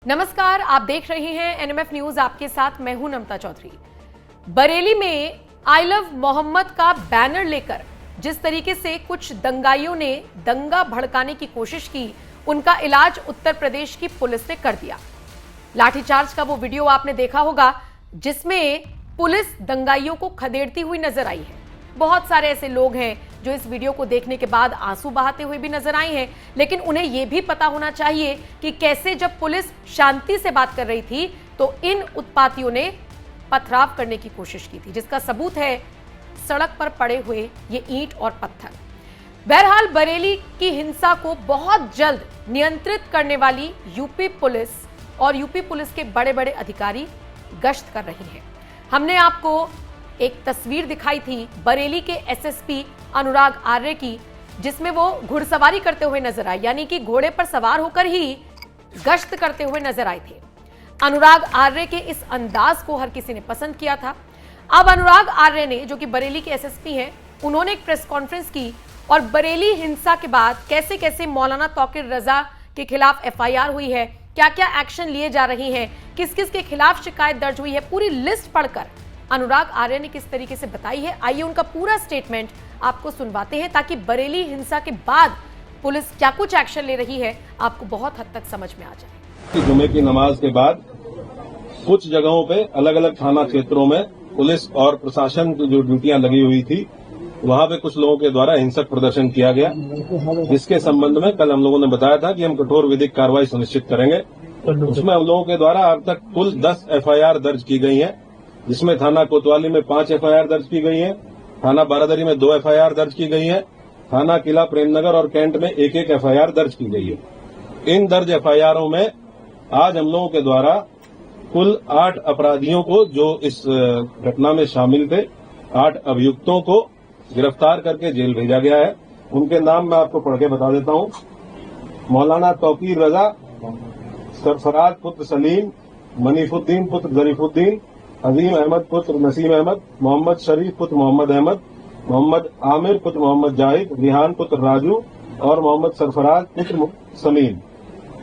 नमस्कार, आप देख रहे हैं एनएमएफ न्यूज। आपके साथ मैं हूं नमता चौधरी। बरेली में आई लव मोहम्मद का बैनर लेकर जिस तरीके से कुछ दंगाइयों ने दंगा भड़काने की कोशिश की, उनका इलाज उत्तर प्रदेश की पुलिस ने कर दिया। लाठीचार्ज का वो वीडियो आपने देखा होगा जिसमें पुलिस दंगाइयों को खदेड़ती हुई नजर आई है। बहुत सारे ऐसे लोग हैं जो इस वीडियो को देखने के बाद आंसू बहाते हुए भी नजर आए हैं, लेकिन उन्हें यह भी पता होना चाहिए कि कैसे जब पुलिस शांति से बात कर रही थी तो इन उत्पातियों ने पथराव करने की कोशिश की थी, जिसका सबूत है सड़क पर पड़े हुए ये ईंट और पत्थर। बहरहाल बरेली की हिंसा को बहुत जल्द नियंत्रित करने वाली यूपी पुलिस और यूपी पुलिस के बड़े बड़े अधिकारी गश्त कर रही हैं। हमने आपको एक तस्वीर दिखाई थी बरेली के एसएसपी अनुराग आर्य की, जिसमें वो घुड़सवारी करते हुए नजर आए, यानी कि घोड़े पर सवार होकर ही गश्त करते हुए नजर आए थे। अनुराग आर्य के इस अंदाज को हर किसी ने पसंद किया था। अब अनुराग आर्य ने, जो कि बरेली के एसएसपी हैं, उन्होंने एक प्रेस कॉन्फ्रेंस की और बरेली हिंसा के बाद कैसे कैसे मौलाना तौकीर रजा के खिलाफ एफआईआर हुई है, क्या क्या एक्शन लिए जा रहे हैं, किस किस के खिलाफ शिकायत दर्ज हुई है, पूरी लिस्ट पढ़कर अनुराग आर्य ने किस तरीके से बताई है। आइए उनका पूरा स्टेटमेंट आपको सुनवाते हैं ताकि बरेली हिंसा के बाद पुलिस क्या कुछ एक्शन ले रही है आपको बहुत हद तक समझ में आ जाए। जुमे की नमाज के बाद कुछ जगहों पे अलग अलग थाना क्षेत्रों में पुलिस और प्रशासन की जो ड्यूटियां लगी हुई थी, वहां पे कुछ लोगों के द्वारा हिंसक प्रदर्शन किया गया, जिसके संबंध में कल हम लोगों ने बताया था कि हम कठोर विधिक कार्रवाई सुनिश्चित करेंगे। उसमें हम लोगों के द्वारा अब तक कुल 10 एफआईआर दर्ज की गई है, जिसमें थाना कोतवाली में 5 एफआईआर दर्ज की गई है, थाना बारादरी में 2 एफआईआर दर्ज की गई है, थाना किला प्रेमनगर और कैंट में 1-1 एफआईआर दर्ज की गई है। इन दर्ज एफआईआरों में आज हम लोगों के द्वारा कुल 8 अपराधियों को, जो इस घटना में शामिल थे, 8 अभियुक्तों को गिरफ्तार करके जेल भेजा गया है। उनके नाम मैं आपको पढ़ के बता देता हूँ। मौलाना तौकीर रजा, सरफराज पुत्र सलीम, मनीफुद्दीन पुत्र जरीफुद्दीन, अजीम अहमद पुत्र नसीम अहमद, मोहम्मद शरीफ पुत्र मोहम्मद अहमद, मोहम्मद आमिर पुत्र मोहम्मद जाहिद, रिहान पुत्र राजू और मोहम्मद सरफराज पुत्र समीम।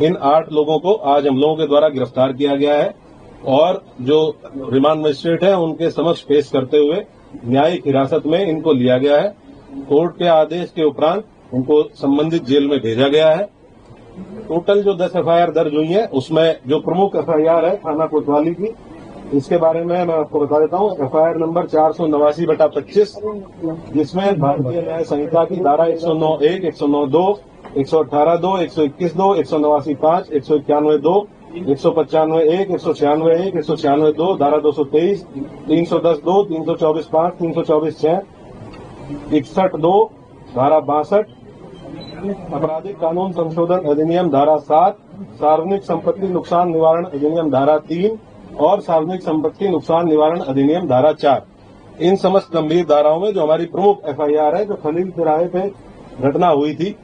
इन 8 लोगों को आज हम लोगों के द्वारा गिरफ्तार किया गया है और जो रिमांड मजिस्ट्रेट है उनके समक्ष पेश करते हुए न्यायिक हिरासत में इनको लिया गया है। कोर्ट के आदेश के उपरांत उनको संबंधित जेल में भेजा गया है। टोटल जो 10 एफआईआर दर्ज हुई है, उसमें जो प्रमुख एफआईआर है थाना कोतवाली की, इसके बारे में मैं आपको बता देता हूँ। एफआईआर नंबर 489/25, जिसमें भारतीय न्याय संहिता की धारा 109(1), 109(2), 118(2), 121(2), 189(5), 191(2), 195(1), 196(1), 196(2), धारा 223, 310(2), 324(5), 324(6), 61(2), धारा 62, आपराधिक कानून संशोधन अधिनियम धारा 7, सार्वजनिक संपत्ति नुकसान निवारण अधिनियम धारा 3 और सार्वजनिक संपत्ति नुकसान निवारण अधिनियम धारा 4। इन समस्त गंभीर धाराओं में जो हमारी प्रमुख एफआईआर है, जो खलील तिराहे पे घटना हुई थी,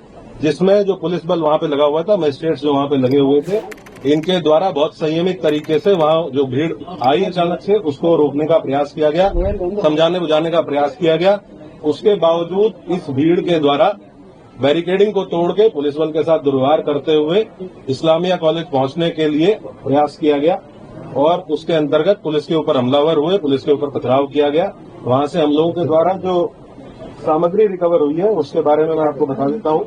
जिसमें जो पुलिस बल वहां पे लगा हुआ था, मजिस्ट्रेट्स जो वहां पे लगे हुए थे, इनके द्वारा बहुत संयमित तरीके से वहां जो भीड़ आई अचानक से, उसको रोकने का प्रयास किया गया, समझाने बुझाने का प्रयास किया गया। उसके बावजूद इस भीड़ के द्वारा बैरिकेडिंग को तोड़ के पुलिस बल के साथ दुर्व्यवहार करते हुए इस्लामिया कॉलेज पहुंचने के लिए प्रयास किया गया और उसके अंतर्गत पुलिस के ऊपर हमलावर हुए, पुलिस के ऊपर पथराव किया गया। वहां से हम लोगों के द्वारा जो सामग्री रिकवर हुई है उसके बारे में मैं आपको बता देता हूँ।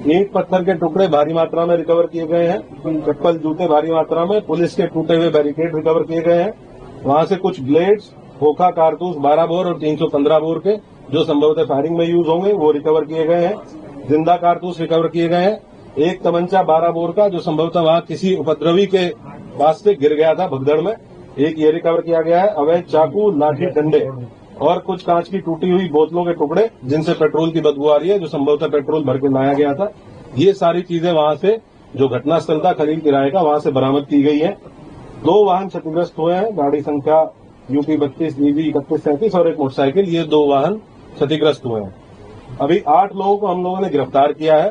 ईंट पत्थर के टुकड़े भारी मात्रा में रिकवर किए गए हैं, चप्पल जूते भारी मात्रा में, पुलिस के टूटे हुए बैरिकेड रिकवर किए गए हैं। वहां से कुछ ब्लेड्स, खोखा कारतूस 12 बोर और 315 बोर के, जो संभवतः फायरिंग में यूज होंगे, वो रिकवर किए गए हैं। जिंदा कारतूस रिकवर किए गए हैं। एक तमंचा 12 बोर का, जो संभवतः वहां किसी उपद्रवी के पास से गिर गया था भगदड़ में, एक ये रिकवर किया गया है। अवैध चाकू, लाठी, डंडे और कुछ कांच की टूटी हुई बोतलों के टुकड़े, जिनसे पेट्रोल की बदबू आ रही है, जो संभवतः पेट्रोल भर के लाया गया था। ये सारी चीजें वहां से, जो घटनास्थल था खलील किराए का, वहां से बरामद की गई है। 2 वाहन क्षतिग्रस्त हुए हैं, गाड़ी संख्या यूपी 32 DB 3137 और एक मोटरसाइकिल, ये 2 वाहन क्षतिग्रस्त हुए हैं। अभी 8 लोगों को हम लोगों ने गिरफ्तार किया है।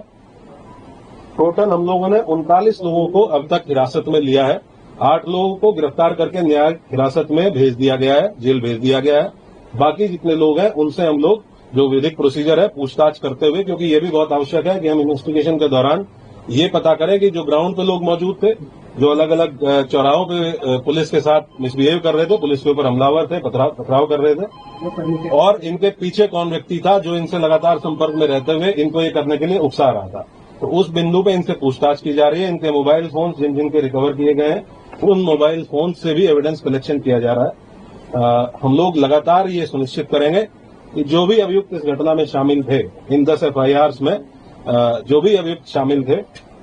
टोटल हम लोगों ने 39 लोगों को अब तक हिरासत में लिया है। 8 लोगों को गिरफ्तार करके न्यायिक हिरासत में भेज दिया गया है, जेल भेज दिया गया है। बाकी जितने लोग हैं उनसे हम लोग जो विधिक प्रोसीजर है पूछताछ करते हुए, क्योंकि ये भी बहुत आवश्यक है कि हम इन्वेस्टिगेशन के दौरान ये पता करें कि जो ग्राउंड पे लोग मौजूद थे जो अलग अलग चौराहों पे पुलिस के साथ मिसबिहेव कर रहे थे, पुलिस के ऊपर हमलावर थे, पथराव कर रहे थे, और इनके पीछे कौन व्यक्ति था जो इनसे लगातार संपर्क में रहते हुए इनको ये करने के लिए उकसा रहा था। तो उस बिंदु पे इनसे पूछताछ की जा रही है। इनके मोबाइल फोन जिन जिनके रिकवर किए गए हैं, उन मोबाइल फोन से भी एविडेंस कलेक्शन किया जा रहा है। हम लोग लगातार ये सुनिश्चित करेंगे कि जो भी अभियुक्त इस घटना में शामिल थे, इन 10 FIRs में जो भी अभियुक्त शामिल थे,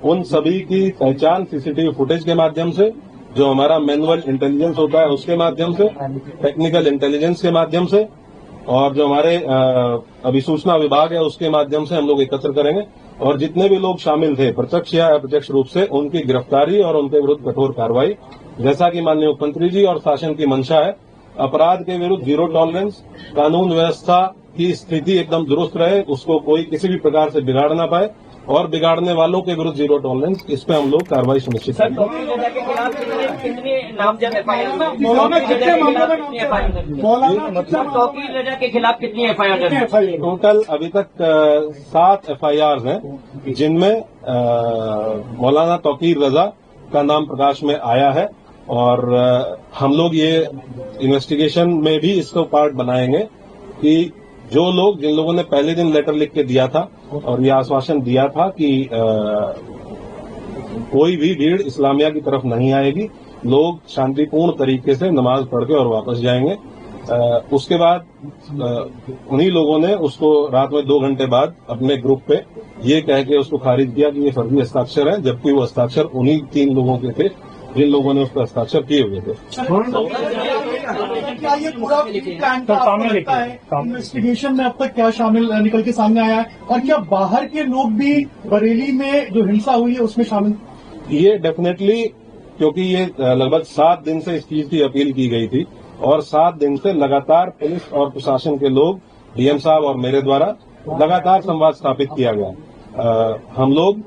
उन सभी की पहचान सीसीटीवी फुटेज के माध्यम से, जो हमारा मैनुअल इंटेलिजेंस होता है उसके माध्यम से, टेक्निकल इंटेलिजेंस के माध्यम से, और जो हमारे अभिसूचना विभाग है उसके माध्यम से हम लोग एकत्र करेंगे। और जितने भी लोग शामिल थे प्रत्यक्ष या अप्रत्यक्ष रूप से, उनकी गिरफ्तारी और उनके विरुद्ध कठोर कार्रवाई, जैसा कि माननीय मुख्यमंत्री जी और शासन की मंशा है। अपराध के विरुद्ध जीरो टॉलरेंस, कानून व्यवस्था की स्थिति एकदम दुरुस्त रहे, उसको कोई किसी भी प्रकार से बिगाड़ ना पाए, और बिगाड़ने वालों के विरुद्ध जीरो टॉलरेंस, इस पे हम लोग कार्रवाई सुनिश्चित करेंगे। के खिलाफ कितनी FIR? टोटल अभी तक 7 FIRs हैं, जिनमें मौलाना तौकीर रजा का नाम प्रकाश में आया है, और हम लोग ये इन्वेस्टिगेशन में भी इसको पार्ट बनाएंगे कि जो लोग, जिन लोगों ने पहले दिन लेटर लिख के दिया था और ये आश्वासन दिया था कि कोई भी भीड़ इस्लामिया की तरफ नहीं आएगी, लोग शांतिपूर्ण तरीके से नमाज पढ़ के और वापस जाएंगे। उसके बाद उन्हीं लोगों ने उसको रात में 2 घंटे बाद अपने ग्रुप पे ये कह के उसको खारिज किया कि ये फर्जी हस्ताक्षर है, जबकि वो हस्ताक्षर उन्हीं 3 लोगों के थे जिन लोगों ने उस पर हस्ताक्षर किए हुए थे। क्या ये पूरा इन्वेस्टिगेशन में अब तक क्या शामिल निकल के सामने आया है, और क्या बाहर के लोग भी बरेली में जो हिंसा हुई है उसमें शामिल? ये डेफिनेटली, क्योंकि ये लगभग 7 दिन से इस चीज की अपील की गई थी, और 7 दिन से लगातार पुलिस और प्रशासन के लोग, डीएम साहब और मेरे द्वारा लगातार संवाद स्थापित किया गया। हम लोग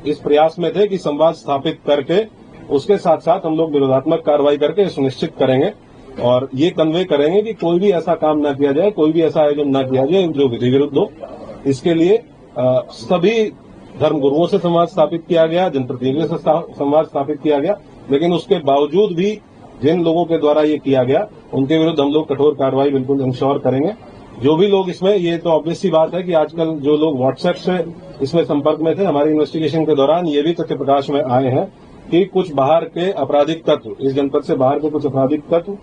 इस प्रयास में थे कि संवाद स्थापित करके उसके साथ साथ हम लोग विरोधात्मक कार्रवाई करके सुनिश्चित करेंगे और ये कन्वे करेंगे कि कोई भी ऐसा काम न किया जाए, कोई भी ऐसा आयोजन न किया जाए जो विधि विरुद्ध हो। इसके लिए सभी धर्मगुरुओं से संवाद स्थापित किया गया, जनप्रतिनिधियों से संवाद स्थापित किया गया, लेकिन उसके बावजूद भी जिन लोगों के द्वारा ये किया गया उनके विरुद्ध हम लोग कठोर कार्रवाई बिल्कुल इंश्योर करेंगे। जो भी लोग इसमें, ये तो ऑब्वियस सी बात है कि आजकल जो लोग व्हाट्सएप से इसमें संपर्क में थे, हमारी इन्वेस्टिगेशन के दौरान ये भी तथ्य प्रकाश में आए हैं कि कुछ बाहर के आपराधिक तत्व, इस जनपद से बाहर के कुछ आपराधिक तत्व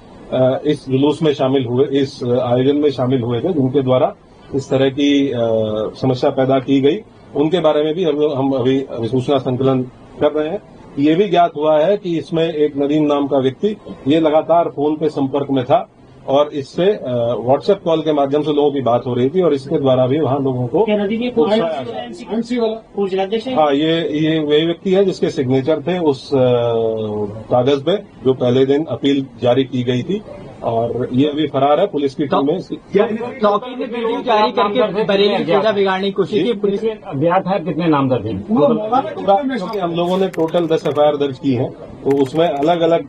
इस जुलूस में शामिल हुए, इस आयोजन में शामिल हुए थे, जिनके द्वारा इस तरह की समस्या पैदा की गई। उनके बारे में भी हम अभी सूचना संकलन कर रहे हैं। ये भी ज्ञात हुआ है कि इसमें एक नदीम नाम का व्यक्ति ये लगातार फोन पे संपर्क में था और इससे व्हाट्सएप कॉल के माध्यम से लोगों की बात हो रही थी और इसके द्वारा भी वहां लोगों को हाँ, ये वही व्यक्ति है जिसके सिग्नेचर थे उस कागज पे जो पहले दिन अपील जारी की गई थी, और ये अभी फरार है। पुलिस की टीम में चौकी ने वीडियो जारी करके बरेली जगह बिगाड़ने की कोशिश की। पुलिस ने अज्ञात है कितने नाम दर्ज हैं? क्योंकि हम लोगों ने टोटल 10 FIR दर्ज की हैं, तो उसमें अलग अलग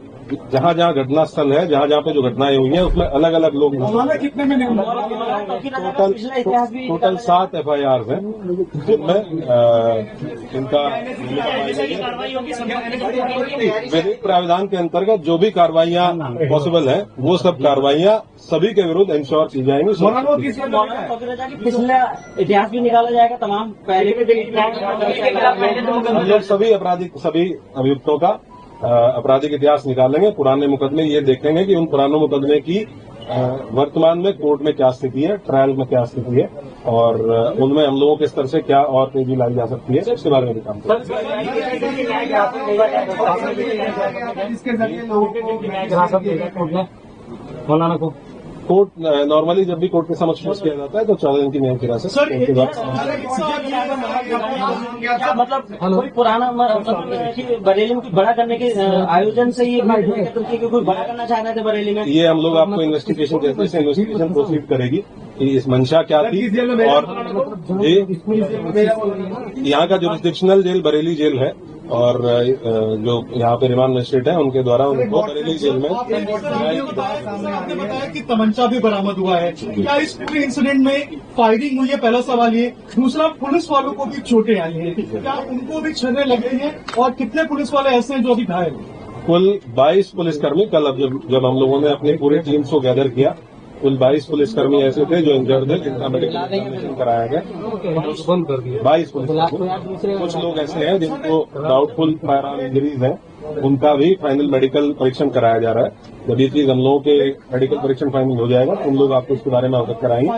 जहाँ जहाँ घटना स्थल है, जहाँ जहाँ पे जो घटनाएं हुई हैं, उसमें अलग अलग लोग कितने में टोटल 7 FIRs हैं, जिनमें इनका विधिक प्राविधान के अंतर्गत जो भी कार्रवाइयाँ पॉसिबल हैं वो सब कार्रवाइयाँ सभी के विरुद्ध इंश्योर की जाएंगी। पिछला इतिहास भी निकाला जाएगा तमाम पहले हम लोग सभी अभियुक्तों का आपराधिक इतिहास निकालेंगे, पुराने मुकदमे ये देखेंगे कि उन पुराने मुकदमे की वर्तमान में कोर्ट में क्या स्थिति है, ट्रायल में क्या स्थिति है, और उनमें हम लोगों के स्तर से क्या और तेजी लाई जा सकती है, इसके बारे में भी काम करेंगे। मौलाना को कोर्ट नॉर्मली जब भी कोर्ट के समक्ष पेश किया जाता है तो 14 दिन की न्यायिक हिरासत के बाद मतलब कोई पुराना बरेली में बड़ा करने के आयोजन से ये कोई बड़ा करना चाह रहे थे बरेली में। ये हम लोग आपको इन्वेस्टिगेशन जैसे से इन्वेस्टिगेशन प्रोसीड करेगी कि इस मंशा क्या थी, और यहाँ का जुरिस्डिक्शनल जेल बरेली जेल है और जो यहाँ पे रिमांड मजिस्ट्रेट है उनके द्वारा उनको बरेली जेल में आपने बताया कि तमंचा भी बरामद हुआ है। क्या इस पूरे इंसिडेंट में फायरिंग हुई है? पहला सवाल ये। दूसरा, पुलिस वालों को भी चोटें आई हैं, क्या उनको भी छर्रे लगे हैं? और कितने पुलिस वाले ऐसे हैं जो अभी घायल हैं? कुल 22 पुलिसकर्मी कल अब जब हम लोगों ने अपनी पूरी टीम को गैदर किया, कुल 22 पुलिसकर्मी ऐसे थे जो इंजर्ड थे, जिनका मेडिकल एग्जामिनेशन कराया गया। 22 पुलिसकर्मी। कुछ लोग ऐसे हैं जिनको डाउटफुल फायर आर्म इंजरीज हैं, उनका भी फाइनल मेडिकल परीक्षण कराया जा रहा है। जब ये चीज हम लोगों के मेडिकल परीक्षण फाइनल हो जाएगा तो हम लोग आपको इसके बारे में अवगत कराएंगे।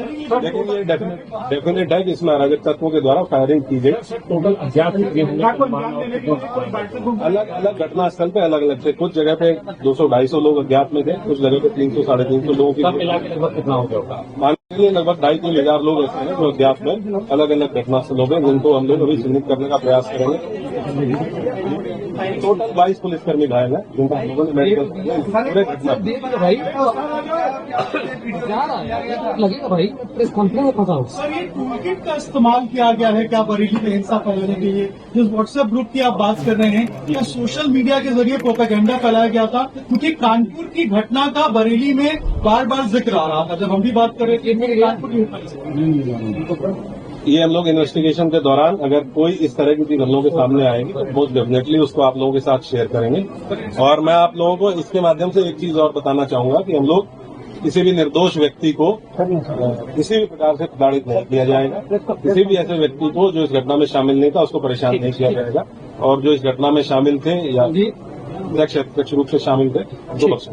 लेकिन ये डेफिनेट है कि इसमें अराजक तत्वों के द्वारा फायरिंग की गई। अलग अलग घटनास्थल पे अलग अलग थे। कुछ जगह पे 200-250 लोग अज्ञात में थे, कुछ जगह पे 300-350 लोगों की कितना हो गया मानने के लिए लगभग 2,500 हजार लोग ऐसे हैं जो अज्ञात में अलग अलग घटनास्थलों पे, जिनको हम लोग अभी चिन्हित करने का प्रयास करेंगे। टोटल 22 पुलिसकर्मी घायल है, जिनका हम लोगों ने मेडिकल लगेगा भाई इस कंपनी में फंसा हो। सर, ये टूलकिट का इस्तेमाल किया गया है क्या बरेली में हिंसा फैलाने के लिए? जिस व्हाट्सएप ग्रुप की आप बात कर रहे हैं, क्या सोशल मीडिया के जरिए प्रोपेगेंडा फैलाया गया था? क्योंकि कानपुर की घटना का बरेली में बार बार जिक्र आ रहा था। जब हम भी बात कर रहे थे कानपुर की, ये हम लोग इन्वेस्टिगेशन के दौरान अगर कोई इस तरह की चीज हम लोगों के सामने आएगी तो मोस्ट डेफिनेटली उसको आप लोगों के साथ शेयर करेंगे। और मैं आप लोगों को इसके माध्यम से एक चीज और बताना चाहूंगा कि हम लोग किसी भी निर्दोष व्यक्ति को किसी भी प्रकार से प्रताड़ित नहीं किया जाएगा। किसी भी ऐसे व्यक्ति को जो इस घटना में शामिल नहीं था उसको परेशान नहीं किया जाएगा, और जो इस घटना में शामिल थे या प्रत्यक्ष रूप से शामिल थे उनको बख्शा